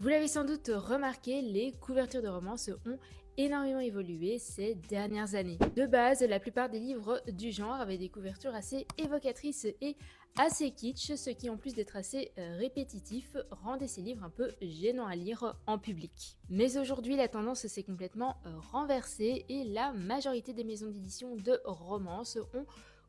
Vous l'avez sans doute remarqué, les couvertures de romans ont énormément évolué ces dernières années. De base, la plupart des livres du genre avaient des couvertures assez évocatrices et assez kitsch, ce qui en plus d'être assez répétitif, rendait ces livres un peu gênants à lire en public. Mais aujourd'hui, la tendance s'est complètement renversée et la majorité des maisons d'édition de romance ont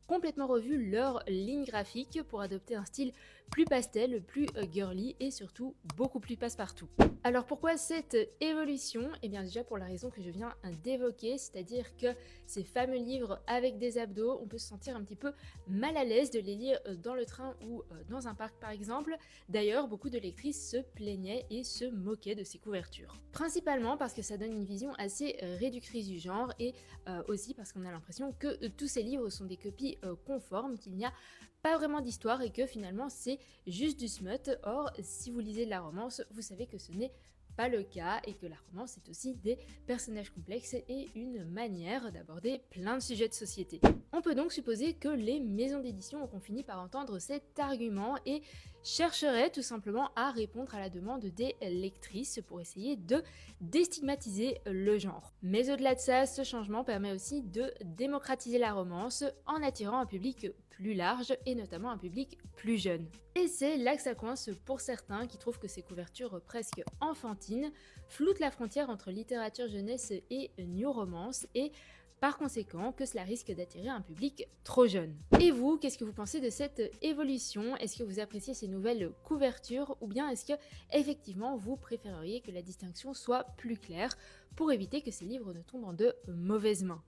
complètement revu leur ligne graphique pour adopter un style plus pastel, plus girly et surtout beaucoup plus passe-partout. Alors pourquoi cette évolution? Eh bien déjà pour la raison que je viens d'évoquer, c'est-à-dire que ces fameux livres avec des abdos, on peut se sentir un petit peu mal à l'aise de les lire dans le train ou dans un parc par exemple. D'ailleurs, beaucoup de lectrices se plaignaient et se moquaient de ces couvertures. Principalement parce que ça donne une vision assez réductrice du genre et aussi parce qu'on a l'impression que tous ces livres sont des copies conformes, qu'il n'y a pas vraiment d'histoire et que finalement c'est juste du smut. Or, si vous lisez de la romance, vous savez que ce n'est pas le cas et que la romance est aussi des personnages complexes et une manière d'aborder plein de sujets de société. On peut donc supposer que les maisons d'édition auront fini par entendre cet argument et chercheraient tout simplement à répondre à la demande des lectrices pour essayer de déstigmatiser le genre. Mais au-delà de ça, ce changement permet aussi de démocratiser la romance en attirant un public plus large et notamment un public plus jeune. Et c'est là que ça coince pour certains qui trouvent que ces couvertures presque enfantines floutent la frontière entre littérature jeunesse et new romance et par conséquent que cela risque d'attirer un public trop jeune. Et vous, qu'est-ce que vous pensez de cette évolution? Est-ce que vous appréciez ces nouvelles couvertures ou bien est-ce que effectivement vous préféreriez que la distinction soit plus claire pour éviter que ces livres ne tombent en de mauvaises mains?